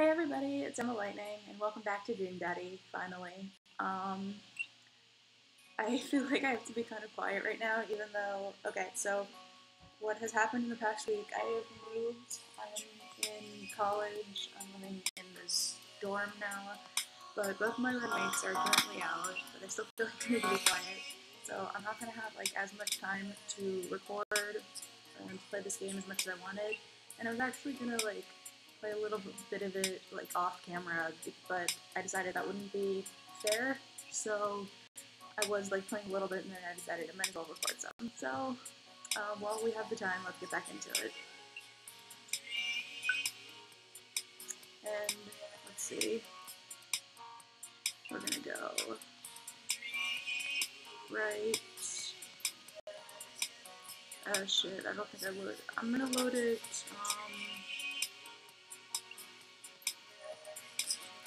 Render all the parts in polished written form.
Hey everybody, it's Emma Lightning, and welcome back to Dream Daddy, finally. I feel like I have to be kind of quiet right now, even though, okay, so what has happened in the past week, I have moved, I'm in college, I'm living in this dorm now, but both my roommates are currently out, but I still feel like I need to be quiet, so I'm not going to have, like, as much time to record and play this game as much as I wanted, and I was actually going to, like, play a little bit of it like off camera, but I decided that wouldn't be fair, so I was like playing a little bit and then I decided I might as well record some. So while we have the time, let's get back into it. And let's see, we're gonna go right. Oh shit, I don't think I would. I'm gonna load it.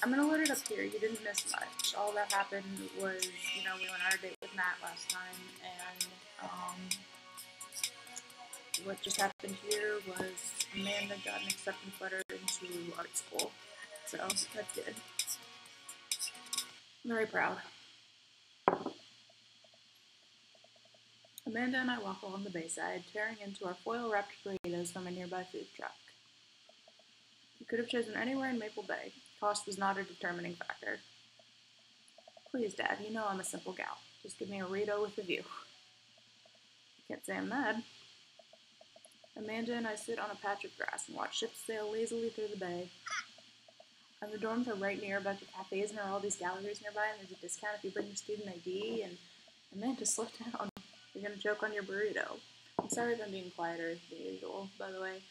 I'm gonna load it up here. You didn't miss much. All that happened was, we went on our date with Matt last time, and what just happened here was Amanda got an acceptance letter into art school. So that's good. I'm very proud. Amanda and I walk along the Bayside, tearing into our foil-wrapped burritos from a nearby food truck. We could have chosen anywhere in Maple Bay. Cost was not a determining factor. Please, Dad, you know I'm a simple gal. Just give me a burrito with a view. Can't say I'm mad. Amanda and I sit on a patch of grass and watch ships sail lazily through the bay. And the dorms are right near a bunch of cafes, and there are all these galleries nearby, and there's a discount if you bring your student ID, and Amanda, slow down. You're gonna choke on your burrito. I'm sorry if I'm being quieter than usual, by the way.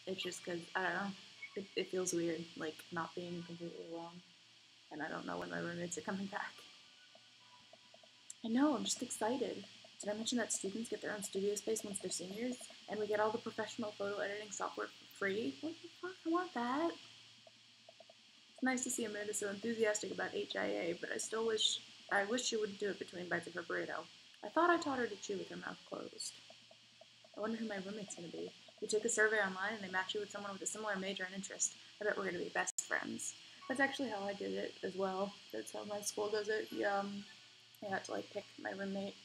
It's just because, I don't know, it feels weird, like, not being completely alone. And I don't know when my roommates are coming back. I know, I'm just excited. Did I mention that students get their own studio space once they're seniors? And we get all the professional photo editing software for free? What the fuck? I want that. It's nice to see Amanda so enthusiastic about HIA, but I wish she wouldn't do it between bites of her burrito. I thought I taught her to chew with her mouth closed. I wonder who my roommate's gonna be. You take a survey online and they match you with someone with a similar major and interest. I bet we're gonna be best friends. That's actually how I did it as well. That's how my school does it. I had to like pick my roommate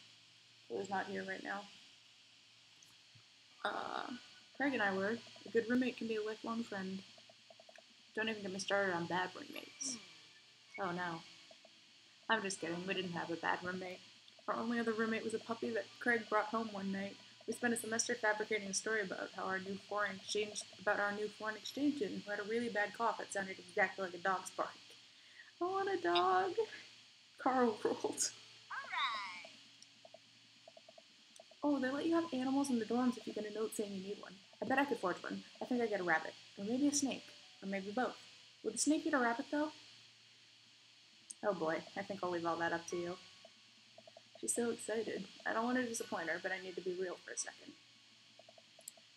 who is not here right now. Craig and I were. A good roommate can be a lifelong friend. Don't even get me started on bad roommates. Oh no. I'm just kidding. We didn't have a bad roommate. Our only other roommate was a puppy that Craig brought home one night. We spent a semester fabricating a story about our new foreign exchange student who had a really bad cough that sounded exactly like a dog's bark. I want a dog. Carl rolled. Oh, they let you have animals in the dorms if you get a note saying you need one. I bet I could forge one. I think I'd get a rabbit. Or maybe a snake. Or maybe both. Would the snake eat a rabbit, though? Oh boy, I think I'll leave all that up to you. She's so excited. I don't want to disappoint her, but I need to be real for a second.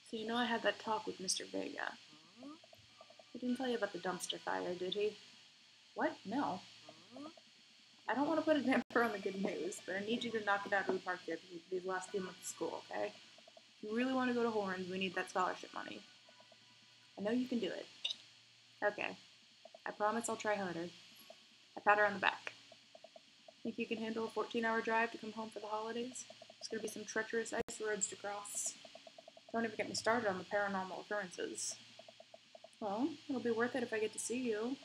So you know I had that talk with Mr. Vega. He didn't tell you about the dumpster fire, did he? What? No. I don't want to put a damper on the good news, but I need you to knock it out of the park here these last few months of school, okay? If you really want to go to Horns, we need that scholarship money. I know you can do it. Okay. I promise I'll try harder. I pat her on the back. Think you can handle a 14-hour drive to come home for the holidays? There's going to be some treacherous ice roads to cross. Don't even get me started on the paranormal occurrences. Well, it'll be worth it if I get to see you.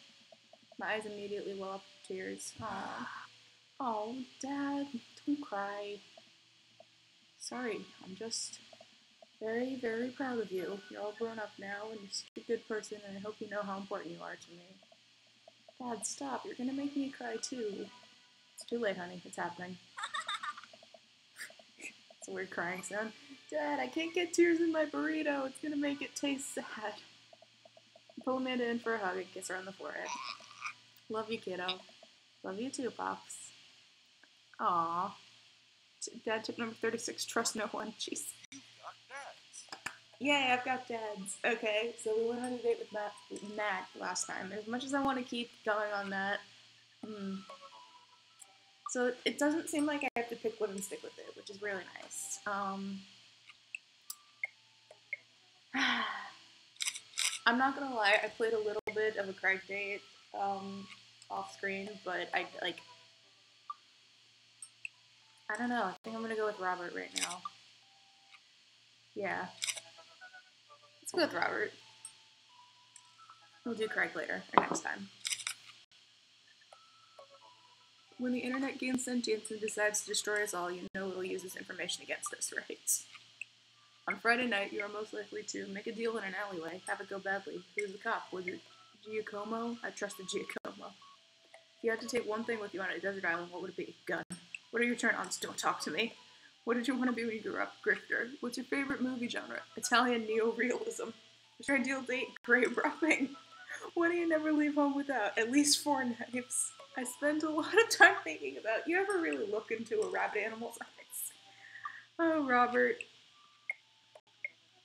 My eyes immediately well up with tears. Aww. Oh, Dad, don't cry. Sorry, I'm just very, very proud of you. You're all grown up now, and you're such a good person, and I hope you know how important you are to me. Dad, stop. You're going to make me cry, too. It's too late, honey. It's happening. It's a weird crying sound. Dad, I can't get tears in my burrito. It's gonna make it taste sad. Pull Amanda in for a hug and kiss her on the forehead. Love you, kiddo. Love you too, Pops. Aww. Dad tip number 36, trust no one. Jeez. Yay, I've got dads. Okay, so we went on a date with Matt last time. As much as I want to keep going on that, so it doesn't seem like I have to pick one and stick with it, which is really nice. I'm not gonna lie, I played a little bit of a Craig date off screen, but I don't know. I think I'm gonna go with Robert right now. Yeah. Let's go with Robert. We'll do Craig later, or next time. When the internet gains sentience and decides to destroy us all, you know it'll use this information against us, right? On Friday night, you are most likely to make a deal in an alleyway, have it go badly. Who's the cop? Was it Giacomo? I trusted Giacomo. If you had to take one thing with you on a desert island, what would it be? Gun. What are your turn-ons? Don't talk to me. What did you want to be when you grew up? Grifter. What's your favorite movie genre? Italian neo-realism. What's your ideal date? Grave robbing. What do you never leave home without? At least 4 knives. I spend a lot of time thinking about. You ever really look into a rabid animal's eyes? Oh, Robert.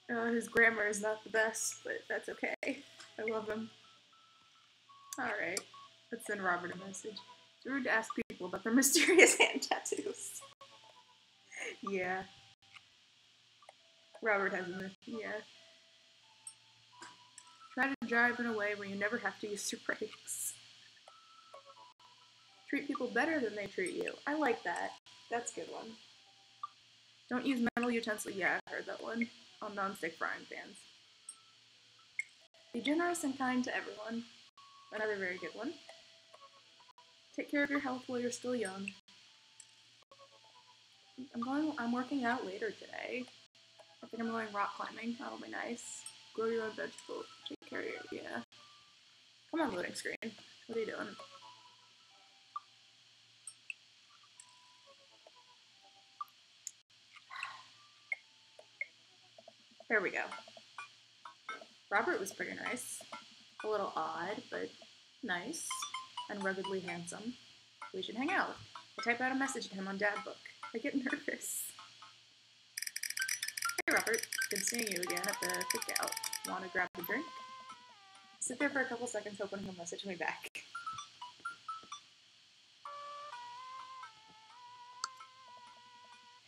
His grammar is not the best, but that's okay. I love him. Alright, let's send Robert a message. It's rude to ask people about their mysterious hand tattoos. Yeah. Robert has a yeah. Try to drive in a way where you never have to use your brakes. Treat people better than they treat you. I like that. That's a good one. Don't use metal utensils. Yeah, I've heard that one. On non-stick frying pans. Be generous and kind to everyone. Another very good one. Take care of your health while you're still young. I'm working out later today. I think I'm going rock climbing. That'll be nice. Grow your own vegetables. Take care of your, yeah. Come on, loading screen. What are you doing? There we go. Robert was pretty nice. A little odd, but nice. And ruggedly handsome. We should hang out. I type out a message to him on Dad Book. I get nervous. Hey Robert, good seeing you again at the cookout. Want to grab a drink? Sit there for a couple seconds hoping he'll message me back.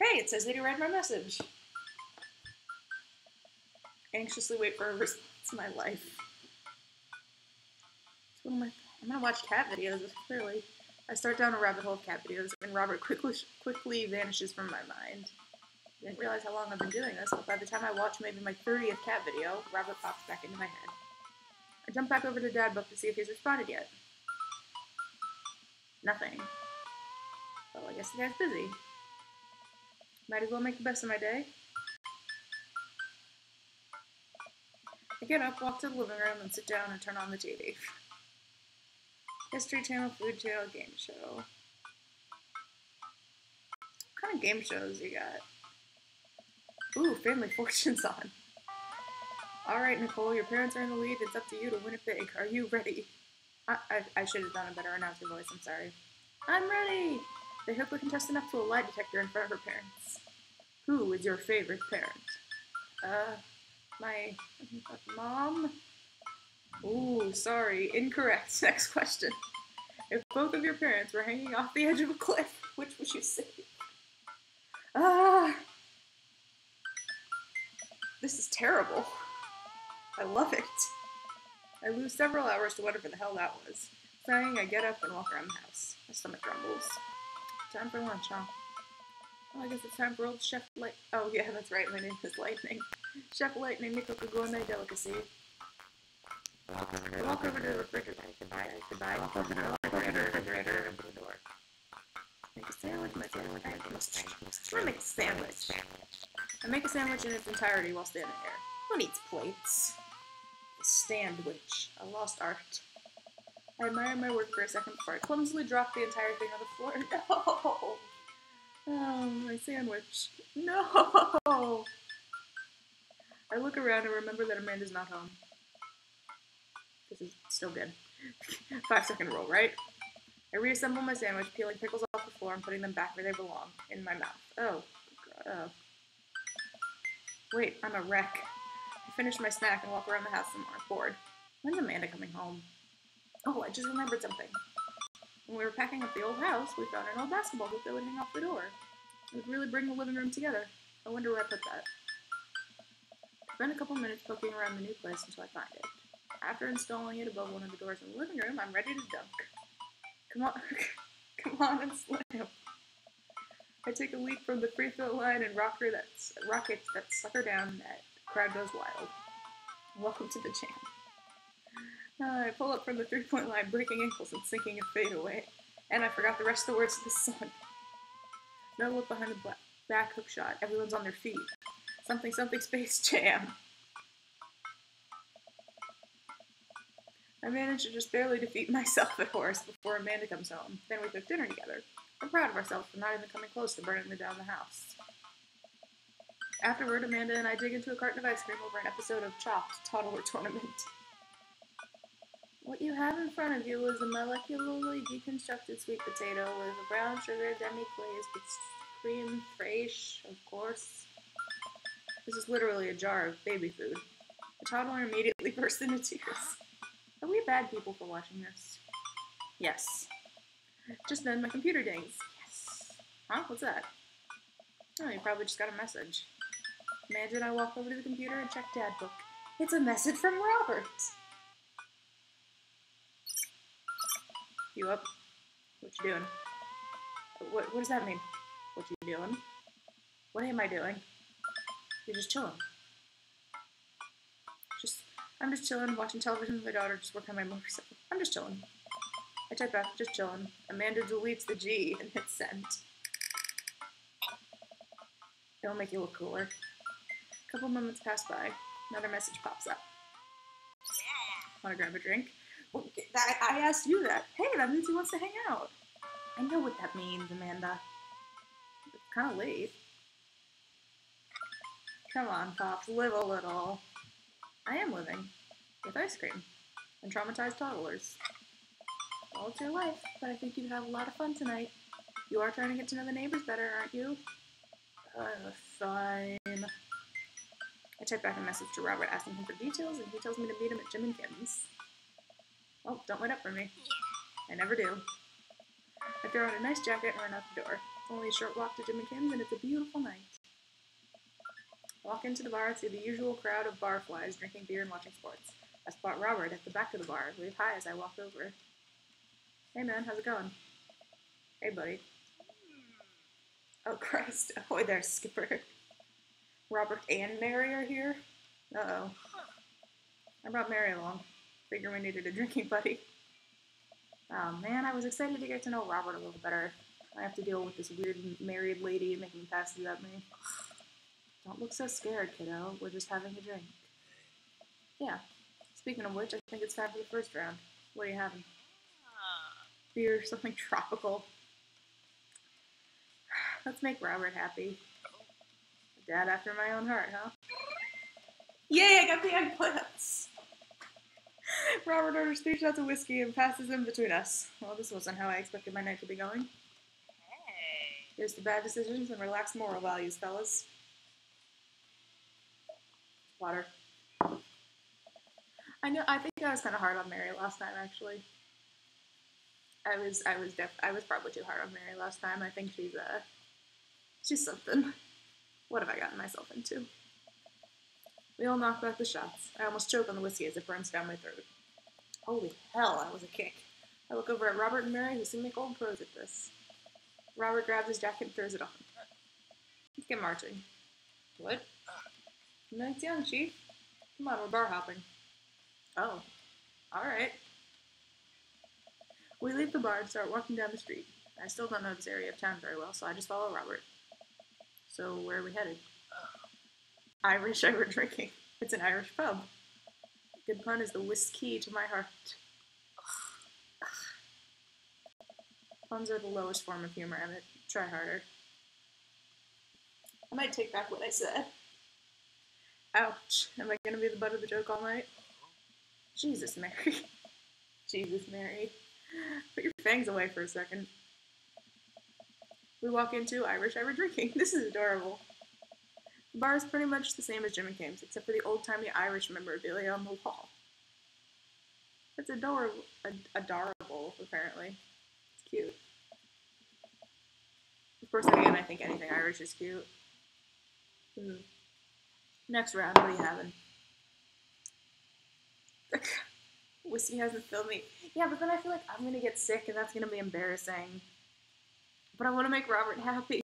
Hey, it says that he read my message. Anxiously wait for a response to my life. I'm gonna watch cat videos, clearly. I start down a rabbit hole of cat videos, and Robert quickly vanishes from my mind. I didn't realize how long I've been doing this, but by the time I watch maybe my 30th cat video, Robert pops back into my head. I jump back over to Dad Book to see if he's responded yet. Nothing. Well, I guess the guy's busy. Might as well make the best of my day. I get up, walk to the living room, and sit down and turn on the TV. History Channel, Food Channel, Game Show. What kind of game shows you got? Ooh, Family Fortune's on. Alright, Nicole, your parents are in the lead. It's up to you to win it big. Are you ready? I should have done a better announcer voice, I'm sorry. I'm ready! They hook a contestant up to a lie detector in front of her parents. Who is your favorite parent? My mom? Ooh, sorry, incorrect. Next question. If both of your parents were hanging off the edge of a cliff, which would you save? This is terrible. I love it. I lose several hours to whatever the hell that was. Sighing, I get up and walk around the house. My stomach grumbles. Time for lunch, huh? Oh, I guess it's time for old Chef Light. Oh, yeah, that's right. My name is Lightning. Chef Lightning, me cook a gourmet delicacy. I walk over to the refrigerator. Goodbye. Walk over to the refrigerator and open the door. Make a sandwich. I'm gonna make a sandwich. I make a sandwich in its entirety while standing there. Who needs plates? A sandwich. A lost art. I admire my work for a second before I clumsily drop the entire thing on the floor. No! Oh, my sandwich. No! I look around and remember that Amanda's not home. This is still good. 5-second rule, right? I reassemble my sandwich, peeling pickles off the floor and putting them back where they belong, in my mouth. Oh, God. Wait, I'm a wreck. I finish my snack and walk around the house some more, bored. When's Amanda coming home? Oh, I just remembered something. When we were packing up the old house, we found an old basketball hoop that would hang off the door. It would really bring the living room together. I wonder where I put that. I spent a couple minutes poking around the new place until I find it. After installing it above one of the doors in the living room, I'm ready to dunk. Come on, come on and slam. I take a leap from the free throw line and rocket that sucker down net. The crowd goes wild. Welcome to the jam. I pull up from the three-point line, breaking ankles and sinking a fadeaway. And I forgot the rest of the words to the song. No look behind the back hook shot. Everyone's on their feet. Something, something, Space Jam. I managed to just barely defeat myself at horse before Amanda comes home. Then we cook dinner together. We're proud of ourselves for not even coming close to burning down the house. Afterward, Amanda and I dig into a carton of ice cream over an episode of Chopped Toddler Tournament. What you have in front of you is a molecularly deconstructed sweet potato with a brown sugar demi-glaze with cream fraiche, of course. This is literally a jar of baby food. The toddler immediately burst into tears. Are we bad people for watching this? Yes. Just then, my computer dings. Yes. Huh? What's that? Oh, you probably just got a message. Amanda and I walk over to the computer and check Dad Book. It's a message from Robert. You up? What you doing? What does that mean? What you doing? What am I doing? You're just chilling. I'm just chilling, watching television with my daughter, just working on my motorcycle. I'm just chilling. I type back, just chilling. Amanda deletes the G and hits send. It'll make you look cooler. A couple moments pass by. Another message pops up. Want to grab a drink? Well, I asked you that. Hey, that means he wants to hang out. I know what that means, Amanda. It's kind of late. Come on, Pops, live a little. I am living. With ice cream. And traumatized toddlers. Well, it's your life, but I think you'd have a lot of fun tonight. You are trying to get to know the neighbors better, aren't you? Fine. I type back a message to Robert asking him for details, and he tells me to meet him at Jim and Kim's. Oh, don't wait up for me. I never do. I throw on a nice jacket and run out the door. It's only a short walk to Jim and Kim's, and it's a beautiful night. Walk into the bar and see the usual crowd of barflies drinking beer and watching sports. I spot Robert at the back of the bar, wave hi as I walk over. Hey man, how's it going? Hey buddy. Oh Christ, ahoy there, Skipper. Robert and Mary are here? Uh-oh. I brought Mary along. Figure we needed a drinking buddy. Oh man, I was excited to get to know Robert a little better. I have to deal with this weird married lady making passes at me. Don't look so scared, kiddo. We're just having a drink. Yeah. Speaking of which, I think it's time for the first round. What are you having? Beer, something tropical. Let's make Robert happy. Dad after my own heart, huh? Yay, I got the eggplants! Robert orders 3 shots of whiskey and passes them between us. Well, this wasn't how I expected my night to be going. Hey. Here's to bad decisions and relaxed moral values, fellas. Water. I think I was kind of hard on Mary last time, actually. I was probably too hard on Mary last time. I think she's something. What have I gotten myself into? We all knock back the shots. I almost choke on the whiskey as it burns down my throat. Holy hell, that was a kick. I look over at Robert and Mary, who seem like old pros at this. Robert grabs his jacket and throws it on. Let's get marching. What? Night's young, Chief. Come on, we're bar hopping. Oh, alright. We leave the bar and start walking down the street. I still don't know this area of town very well, so I just follow Robert. So, where are we headed? Irish Ever Drinking. It's an Irish pub. Good pun is the whiskey to my heart. Puns are the lowest form of humor, Emmett. Try harder. I might take back what I said. Ouch. Am I gonna be the butt of the joke all night? Jesus, Mary. Jesus, Mary. Put your fangs away for a second. We walk into Irish Ever Drinking. This is adorable. The bar is pretty much the same as Jim and Kim's, except for the old-timey Irish memorabilia on the wall. It's adorable, apparently. It's cute. Of course, again, I think anything Irish is cute. Next round, what are you having? Whiskey hasn't filled me. Yeah, but then I feel like I'm gonna get sick and that's gonna be embarrassing. But I want to make Robert happy.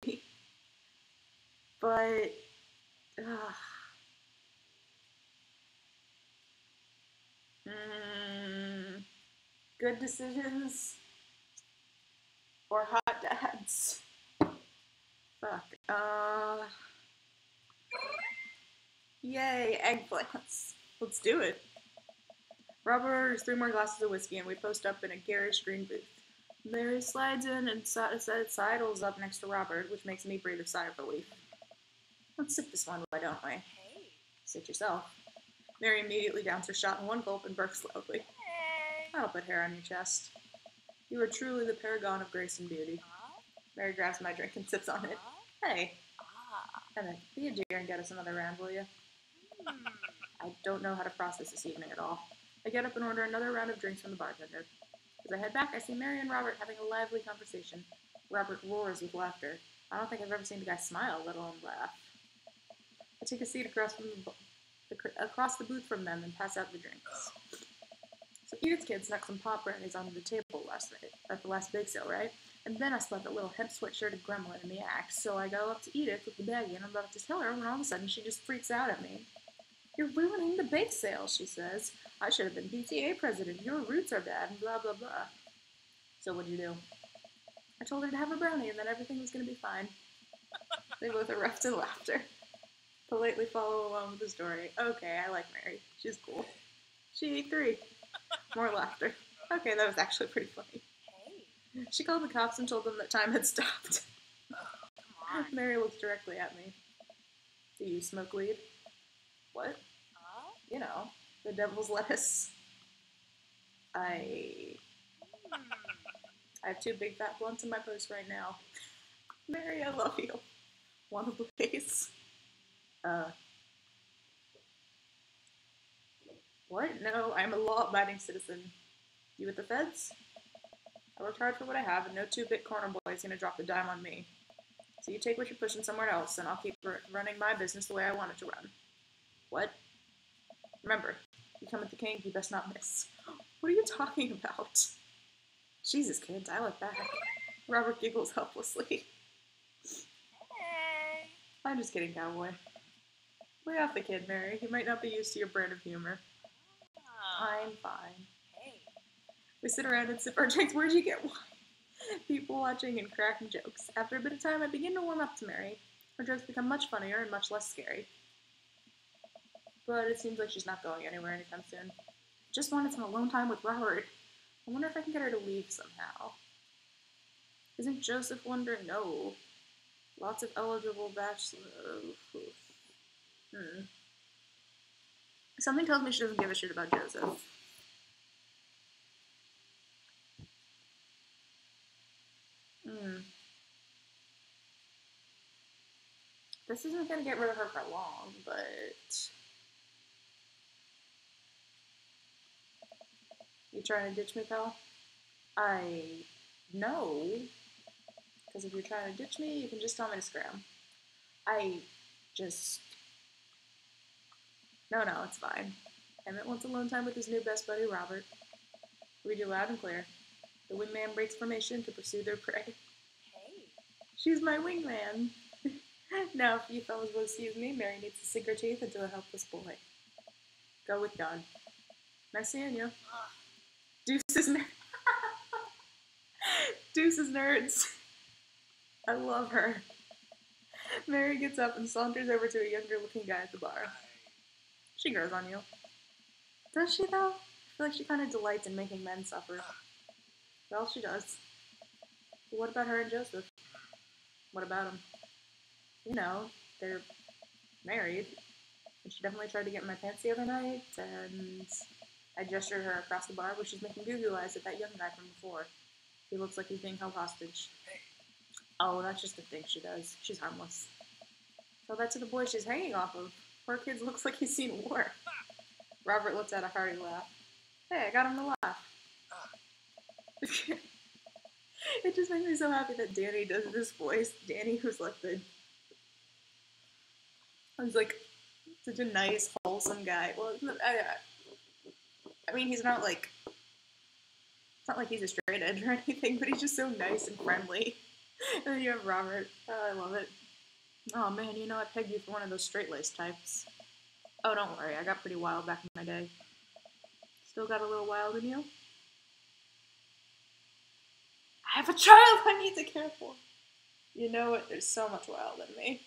But, good decisions or hot dads? Fuck. Yay, eggplants. Let's do it. Robert orders 3 more glasses of whiskey and we post up in a garish green booth. Mary slides in and sidles up next to Robert, which makes me breathe a sigh of relief. Let's sip this one, why don't we? Hey. Sit yourself. Mary immediately downs her shot in one gulp and burps loudly. Hey. That'll put hair on your chest. You are truly the paragon of grace and beauty. Mary grabs my drink and sips on it. Hey. Emmett, be a dear and get us another round, will you? I don't know how to process this evening at all. I get up and order another round of drinks from the bartender. As I head back, I see Mary and Robert having a lively conversation. Robert roars with laughter. I don't think I've ever seen a guy smile, let alone laugh. I take a seat across the booth from them and pass out the drinks. So Edith's kid snuck some pop brandies onto the table last night, at the last bake sale, right? And then I spent a little hemp sweatshirt gremlin in the act, so I go up to Edith with the baggie and I'm about to tell her when all of a sudden she just freaks out at me. You're ruining the bake sale, she says. I should have been PTA president. Your roots are bad and blah, blah, blah. So what'd you do? I told her to have a brownie and then everything was going to be fine. They both erupt in laughter. Politely follow along with the story. Okay, I like Mary. She's cool. She ate 3. More laughter. Okay, that was actually pretty funny. Hey. She called the cops and told them that time had stopped. Come on. Mary looks directly at me. Do you smoke weed? What? You know, the devil's lettuce. I have 2 big fat blunts in my purse right now. Mary, I love you. Wanna please? What? No, I'm a law-abiding citizen. You with the feds? I worked hard for what I have, and no 2-bit corner boy is gonna drop the dime on me. So you take what you're pushing somewhere else, and I'll keep running my business the way I want it to run. What? Remember, you come at the king, you best not miss. What are you talking about? Jesus, kid, dial it back. Robert giggles helplessly. Hey. I'm just kidding, cowboy. Lay off the kid, Mary. He might not be used to your brand of humor. I'm fine. Hey. We sit around and sip our drinks. Where'd you get wine? People watching and cracking jokes. After a bit of time, I begin to warm up to Mary. Her jokes become much funnier and much less scary. But it seems like she's not going anywhere anytime soon. Just wanted some alone time with Robert. I wonder if I can get her to leave somehow. Isn't Joseph wondering? No. Lots of eligible bachelors. Something tells me she doesn't give a shit about Joseph. This isn't gonna get rid of her for long, but... You trying to ditch me, pal? No. Because if you're trying to ditch me, you can just tell me to scram. No, it's fine. Emmett wants alone time with his new best buddy, Robert. Read you loud and clear. The wingman breaks formation to pursue their prey. Hey. She's my wingman. Now, if you fellas will excuse me, Mary needs to sink her teeth into a helpless boy. Go with God. Nice seeing you. Deuces, Deuces, nerds. I love her. Mary gets up and saunters over to a younger-looking guy at the bar. She grows on you. Does she, though? I feel like she kind of delights in making men suffer. Well, she does. But what about her and Joseph? What about him? You know, they're married. And she definitely tried to get in my pants the other night, and I gestured her across the bar where she's making goo-goo eyes at that young guy from before. He looks like he's being held hostage. Oh, that's just a thing she does. She's harmless. Tell that to the boy she's hanging off of. Poor kid looks like he's seen war. Robert lets out a hearty laugh. Hey, I got him to laugh. It just makes me so happy that Danny does this voice. Danny, who's like such a nice, wholesome guy. Well, I mean, he's not like It's not like he's a straight edge or anything, but he's just so nice and friendly. And then you have Robert. Oh, I love it. Oh man, you know I pegged you for one of those straight-laced types. Oh, don't worry, I got pretty wild back in my day. Still got a little wild in you? I have a child I need to care for. You know what? There's so much wild in me.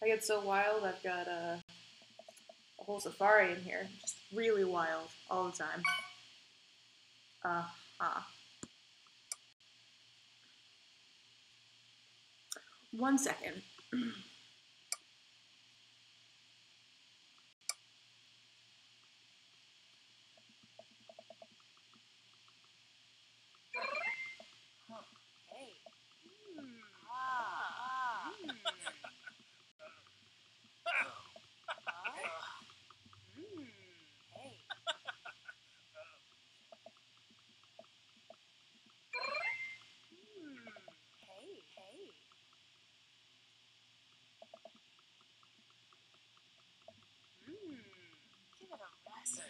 I get so wild, I've got a whole safari in here. Just really wild all the time. One second. Hey. Ah. Hey. Hey. Give it a rest.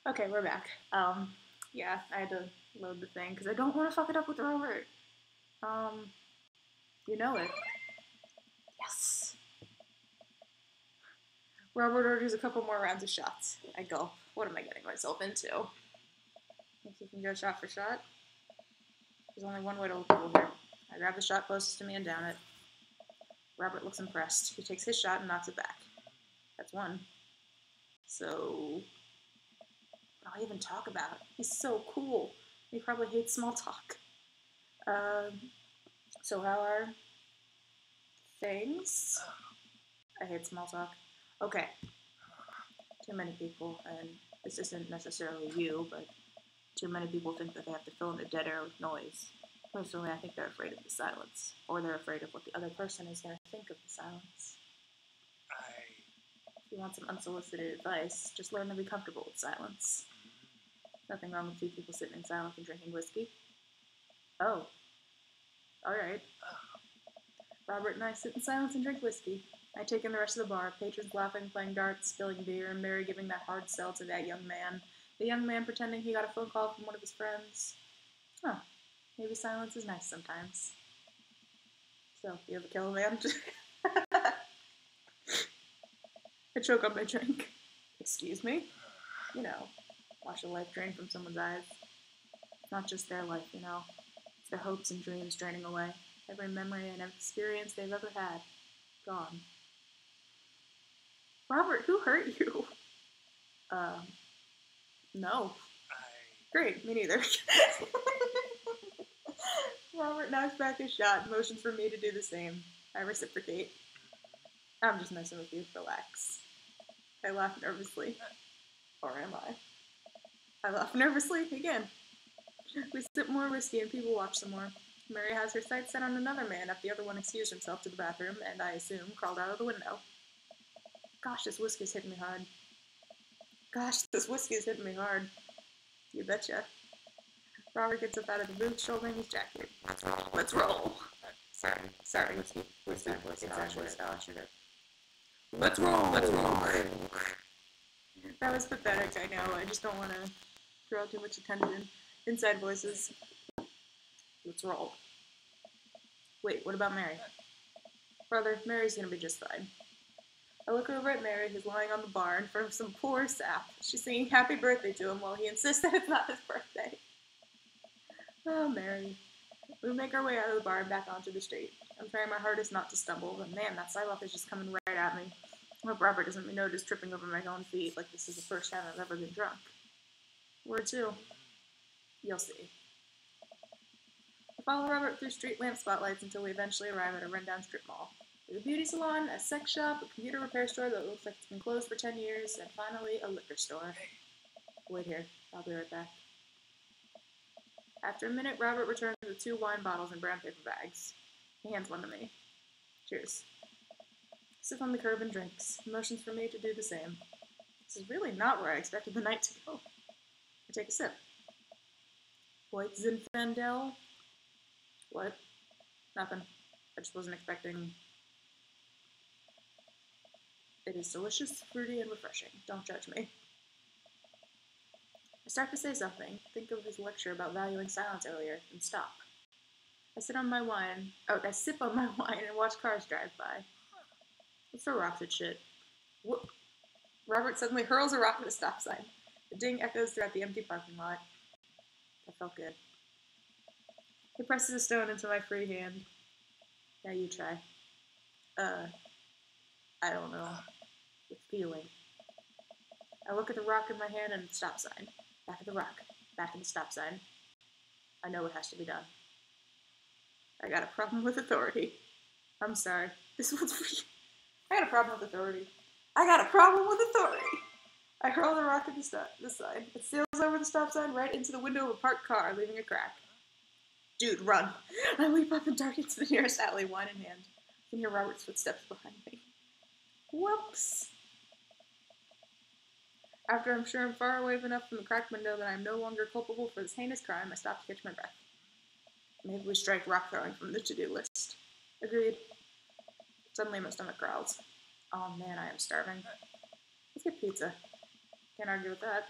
Okay, we're back. Yeah, I had to load the thing because I don't want to fuck it up with Robert. You know it. Yes. Robert orders a couple more rounds of shots. I go, what am I getting myself into? Think you can go shot for shot? There's only one way to look cool here. I grab the shot closest to me and down it. Robert looks impressed. He takes his shot and knocks it back. That's one. So, what do I even talk about? He's so cool. He probably hates small talk. So how are things? I hate small talk. Okay. Too many people, and this isn't necessarily you, but too many people think that they have to fill in the dead air with noise. Personally, I think they're afraid of the silence, or they're afraid of what the other person is going to think of the silence. If you want some unsolicited advice, just learn to be comfortable with silence. Nothing wrong with two people sitting in silence and drinking whiskey. Oh. Alright. Robert and I sit in silence and drink whiskey. I take in the rest of the bar, patrons laughing, playing darts, spilling beer, and Mary giving that hard sell to that young man. The young man pretending he got a phone call from one of his friends. Huh. Maybe silence is nice sometimes. So, you ever kill a man? I choke on my drink. Excuse me? You know, watch a life drain from someone's eyes. Not just their life, you know. It's their hopes and dreams draining away. Every memory and experience they've ever had. Gone. Robert, who hurt you? No. Great, me neither. Robert knocks back his shot and motions for me to do the same. I reciprocate. I'm just messing with you. Relax. I laugh nervously. Or am I? I laugh nervously again. We sip more whiskey and people watch some more. Mary has her sights set on another man after the other one excused himself to the bathroom and, I assume, crawled out of the window. Gosh, this whiskey's hitting me hard. You betcha. Robert gets up out of the booth, shouldering his jacket. Let's roll. Sorry. Whiskey. It's actually scotch. Let's roll. That was pathetic, I know. I just don't want to draw too much attention. Inside voices. Let's roll. Wait, what about Mary? Brother, Mary's gonna be just fine. I look over at Mary, who's lying on the bar in front of some poor sap. She's singing happy birthday to him while he insists that it's not his birthday. Oh, Mary. We make our way out of the bar and back onto the street. I'm trying my hardest not to stumble, but man, that sidewalk is just coming right at me. I hope Robert doesn't notice tripping over my own feet like this is the first time I've ever been drunk. Where to? You'll see. I follow Robert through Streetlamp spotlights until we eventually arrive at a rundown strip mall. There's a beauty salon, a sex shop, a computer repair store that looks like it's been closed for 10 years, and finally, a liquor store. Wait here. I'll be right back. After a minute, Robert returns with 2 wine bottles in brown paper bags. He hands one to me. Cheers. Sits on the curb and drinks. Motions for me to do the same. This is really not where I expected the night to go. I take a sip. White Zinfandel? What? Nothing. I just wasn't expecting... It is delicious, fruity, and refreshing. Don't judge me. I start to say something, think of his lecture about valuing silence earlier, and stop. I sip on my wine and watch cars drive by. Let's throw rocks at shit. Whoop. Robert suddenly hurls a rock at a stop sign. The ding echoes throughout the empty parking lot. That felt good. He presses a stone into my free hand. Yeah, you try. I don't know. With feeling. I look at the rock in my hand and the stop sign. Back at the rock. Back at the stop sign. I know what has to be done. I got a problem with authority. I'm sorry. This one's for you. I got a problem with authority. I got a problem with authority. I hurl the rock at the sign. It sails over the stop sign right into the window of a parked car, leaving a crack. Dude, run. I leap up and dart into the nearest alley, wine in hand. I can hear Robert's footsteps behind me. Whoops. After I'm sure I'm far away enough from the cracked window that I'm no longer culpable for this heinous crime, I stop to catch my breath. Maybe we strike rock throwing from the to-do list. Agreed. Suddenly my stomach growls. Oh man, I am starving. Let's get pizza. Can't argue with that.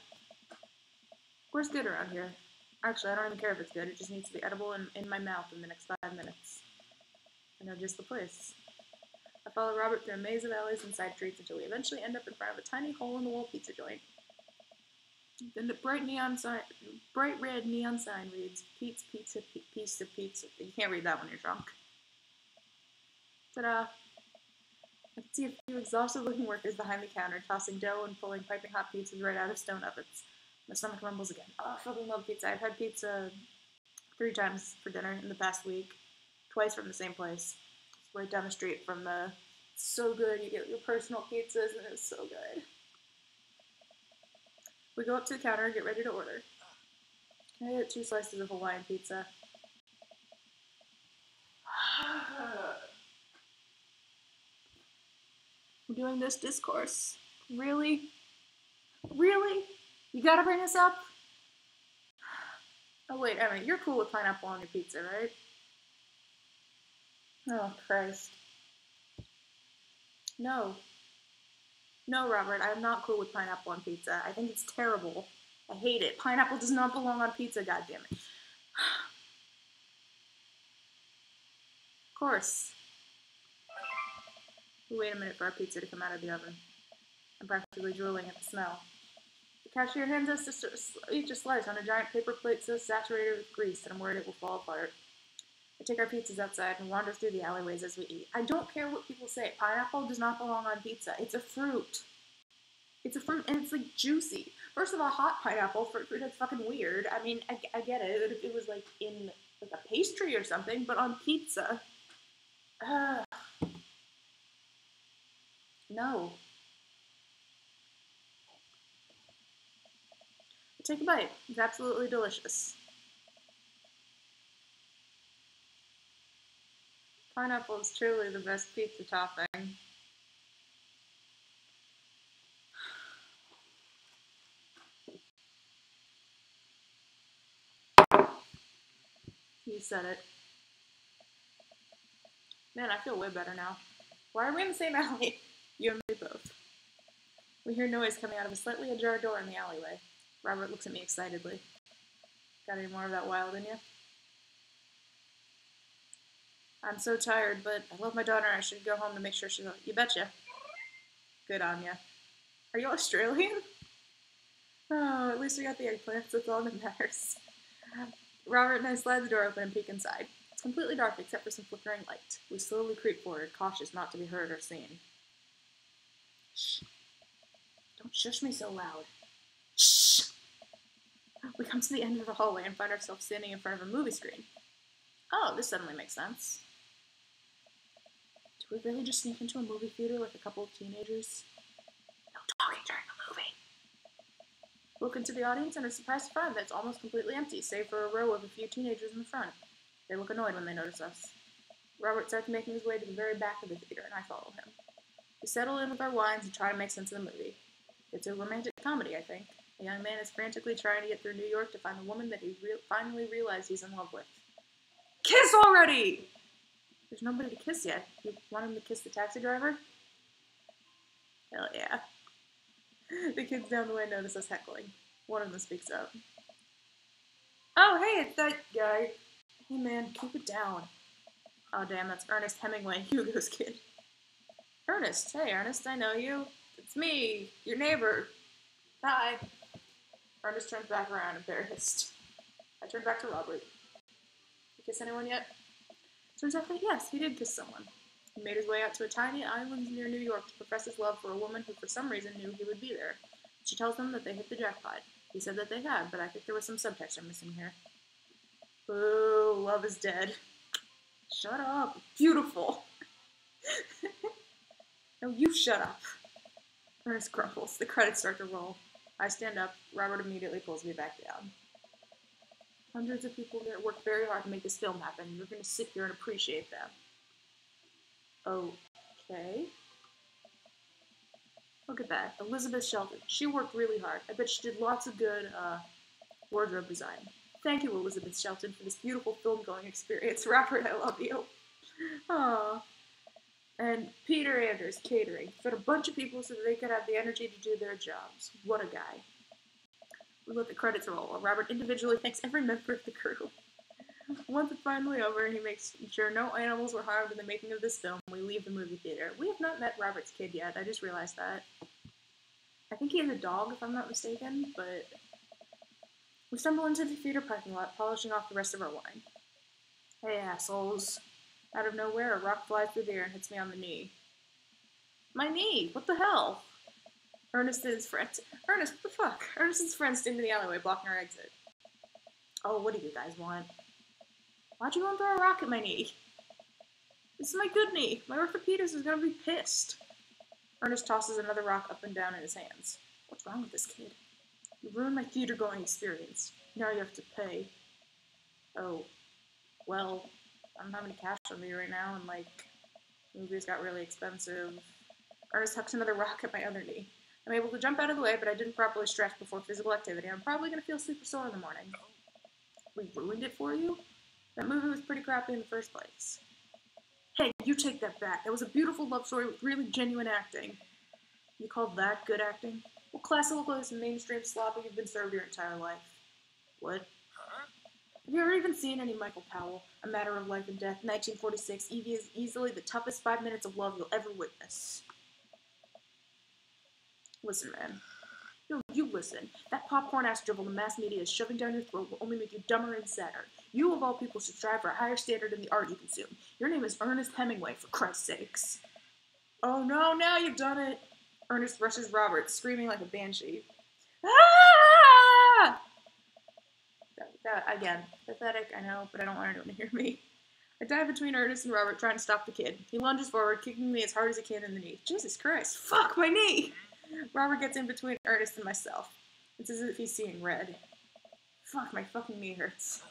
Where's good around here? Actually, I don't even care if it's good. It just needs to be edible and in my mouth in the next 5 minutes. I know just the place. I follow Robert through a maze of alleys and side streets until we eventually end up in front of a tiny hole-in-the-wall pizza joint. Then the bright red neon sign reads, Pete's Pizza, piece of pizza. You can't read that when you're drunk. Ta-da! I can see a few exhausted-looking workers behind the counter, tossing dough and pulling piping hot pizzas right out of stone ovens. My stomach rumbles again. Oh, I fucking love pizza. I've had pizza 3 times for dinner in the past week. Twice from the same place. It's right down the street from the... It's so good. You get your personal pizzas, and it's so good. We go up to the counter and get ready to order. Can I get 2 slices of Hawaiian pizza? We're doing this discourse. Really? Really? You gotta bring this up? Oh wait, Emma, you're cool with pineapple on your pizza, right? Oh, Christ. No. No, Robert, I am not cool with pineapple on pizza. I think it's terrible. I hate it. Pineapple does not belong on pizza, goddammit. Of course. We wait a minute for our pizza to come out of the oven. I'm practically drooling at the smell. The cashier hands us each a slice on a giant paper plate so saturated with grease that I'm worried it will fall apart. I take our pizzas outside and wander through the alleyways as we eat. I don't care what people say. Pineapple does not belong on pizza. It's a fruit. It's a fruit, and it's, like, juicy. First of all, hot pineapple fruit, that's fucking weird. I mean, I get it if it was, like, in, like, a pastry or something, but on pizza... No. Take a bite. It's absolutely delicious. Pineapple is truly the best pizza topping. You said it. Man, I feel way better now. Why are we in the same alley? You and me both. We hear noise coming out of a slightly ajar door in the alleyway. Robert looks at me excitedly. Got any more of that wild in you? I'm so tired, but I love my daughter and I should go home to make sure she's... You betcha. Good on ya. Are you Australian? Oh, at least we got the eggplants. That's all that matters. Robert and I slide the door open and peek inside. It's completely dark except for some flickering light. We slowly creep forward, cautious not to be heard or seen. Shh. Don't shush me so loud. Shh! We come to the end of the hallway and find ourselves standing in front of a movie screen. Oh, this suddenly makes sense. Did we really just sneak into a movie theater like a couple of teenagers? No talking during the movie. Look into the audience and are surprised to find that it's almost completely empty, save for a row of a few teenagers in the front. They look annoyed when they notice us. Robert starts making his way to the very back of the theater, and I follow him. We settle in with our wines and try to make sense of the movie. It's a romantic comedy, I think. A young man is frantically trying to get through New York to find a woman that he finally realized he's in love with. Kiss already! There's nobody to kiss yet. You want him to kiss the taxi driver? Hell yeah. The kids down the way notice us heckling. One of them speaks up. Oh, hey, it's that guy. Hey, man, keep it down. Oh, damn, that's Ernest Hemmingway, Hugo's kid. Ernest, hey, Ernest, I know you. It's me, your neighbor. Hi. Ernest turns back around, embarrassed. I turn back to Robert. You kiss anyone yet? Turns out that yes, he did kiss someone. He made his way out to a tiny island near New York to profess his love for a woman who for some reason knew he would be there. She tells them that they hit the jackpot. He said that they had, but I think there was some subtext I'm missing here. Boo, love is dead. Shut up. Beautiful. No, you shut up. Ernest grumbles. The credits start to roll. I stand up. Robert immediately pulls me back down. Hundreds of people there worked very hard to make this film happen. You're going to sit here and appreciate them. Okay. Look at that. Elizabeth Shelton. She worked really hard. I bet she did lots of good wardrobe design. Thank you, Elizabeth Shelton, for this beautiful film-going experience. Robert, I love you. Aww. And Peter Anders, catering. Fed a bunch of people so that they could have the energy to do their jobs. What a guy. We let the credits roll while Robert individually thanks every member of the crew. Once it's finally over and he makes sure no animals were harmed in the making of this film, we leave the movie theater. We have not met Robert's kid yet, I just realized that. I think he has a dog, if I'm not mistaken, but... We stumble into the theater parking lot, polishing off the rest of our wine. Hey, assholes. Out of nowhere, a rock flies through the air and hits me on the knee. My knee! What the hell? Ernest and his friends. Ernest, what the fuck? Ernest and his friends stand in the alleyway, blocking our exit. Oh, what do you guys want? Why'd you want to throw a rock at my knee? This is my good knee. My orthopedist is gonna be pissed. Ernest tosses another rock up and down in his hands. What's wrong with this kid? You ruined my theater-going experience. Now you have to pay. Oh, well, I don't have any cash on me right now, and, like, movies got really expensive. Ernest hucks another rock at my other knee. I'm able to jump out of the way, but I didn't properly stretch before physical activity. I'm probably going to feel super sore in the morning. We ruined it for you? That movie was pretty crappy in the first place. Hey, you take that back. That was a beautiful love story with really genuine acting. You call that good acting? What classical is mainstream sloppy you've been served your entire life? What? Have you ever even seen any Michael Powell? A Matter of Life and Death, 1946. Evie is easily the toughest 5 minutes of love you'll ever witness. Listen, man. No, you listen. That popcorn-ass dribble the mass media is shoving down your throat will only make you dumber and sadder. You, of all people, should strive for a higher standard in the art you consume. Your name is Ernest Hemmingway, for Christ's sakes. Oh no, now you've done it! Ernest rushes Robert, screaming like a banshee. Ah! Again, pathetic, I know, but I don't want anyone to hear me. I dive between Ernest and Robert, trying to stop the kid. He lunges forward, kicking me as hard as he can in the knee. Jesus Christ, fuck my knee! Robert gets in between Ernest and myself. It's as if he's seeing red. Fuck, my fucking knee hurts.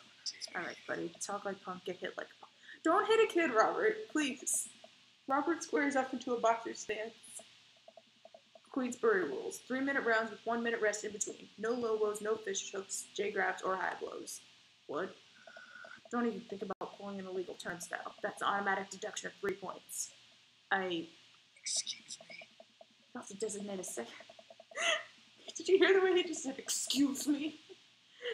Alright, buddy, talk like punk, get hit like punk. Don't hit a kid, Robert, please. Robert squares up into a boxer stance. Queensbury rules. 3-minute rounds with 1 minute rest in between. No low blows, no fist chokes, J-grabs, or high blows. What? Don't even think about pulling an illegal turnstile. That's an automatic deduction of 3 points. Excuse me? You'll have to designate a second. Did you hear the way he just said, excuse me?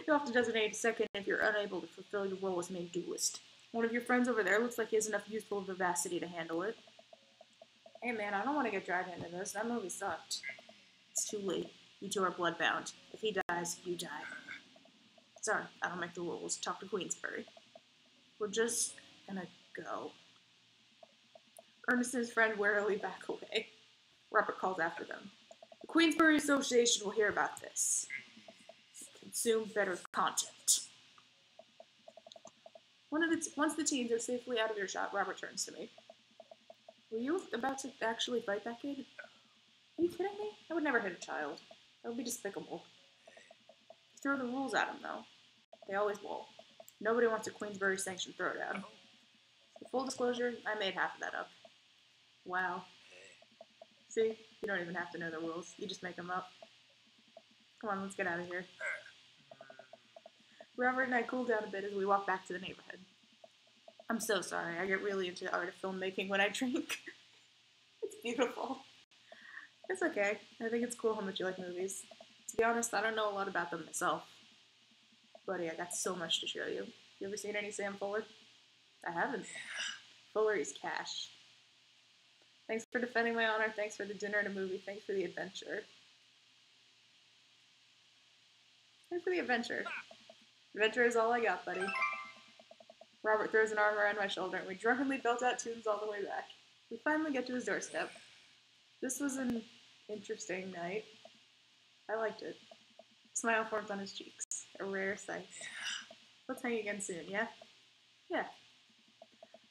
You'll have to designate a second if you're unable to fulfill your role as main duelist. One of your friends over there looks like he has enough youthful vivacity to handle it. Hey man, I don't want to get dragged into this. That movie sucked. It's too late. You two are bloodbound. If he dies, you die. Sorry, I don't make the rules. Talk to Queensbury. We're just gonna go. Ernest and his friend warily back away. Robert calls after them. The Queensbury Association will hear about this. Consume better content. Once the teens are safely out of earshot, Robert turns to me. Were you about to actually fight that kid? Are you kidding me? I would never hit a child. That would be despicable. You throw the rules at them, though. They always will. Nobody wants a Queensbury-sanctioned throwdown. For full disclosure, I made half of that up. Wow. See? You don't even have to know the rules. You just make them up. Come on, let's get out of here. Robert and I cool down a bit as we walk back to the neighborhood. I'm so sorry. I get really into the art of filmmaking when I drink. It's beautiful. It's okay. I think it's cool how much you like movies. To be honest, I don't know a lot about them myself. But yeah, I got so much to show you. You ever seen any Sam Fuller? I haven't. Fuller is cash. Thanks for defending my honor. Thanks for the dinner and a movie. Thanks for the adventure. Thanks for the adventure. Adventure is all I got, buddy. Robert throws an arm around my shoulder, and we drunkenly belt out tunes all the way back. We finally get to his doorstep. This was an interesting night. I liked it. A smile formed on his cheeks. A rare sight. Let's hang again soon, yeah? Yeah.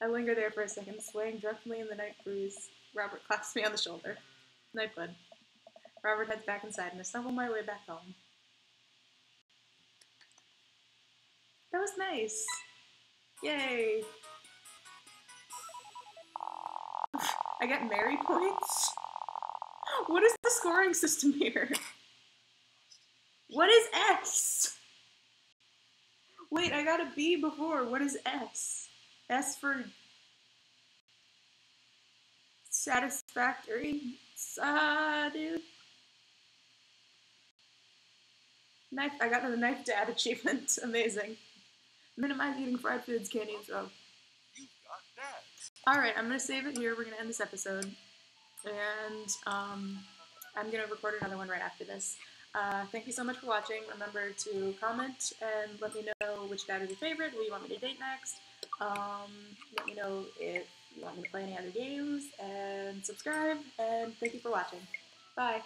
I linger there for a second, swaying drunkenly in the night breeze. Robert claps me on the shoulder. Night, bud. Robert heads back inside, and I stumble my way back home. That was nice. Yay. I got Mary points? What is the scoring system here? What is S? Wait, I got a B before. What is S? S for satisfactory? Dude. Knife. I got a knife dad achievement. Amazing. Minimize eating fried foods, candy, and throw. You got that. Alright, I'm going to save it here. We're going to end this episode. And I'm going to record another one right after this. Thank you so much for watching. Remember to comment and let me know which dad is your favorite, who you want me to date next. Let me know if you want me to play any other games. And subscribe. And thank you for watching. Bye.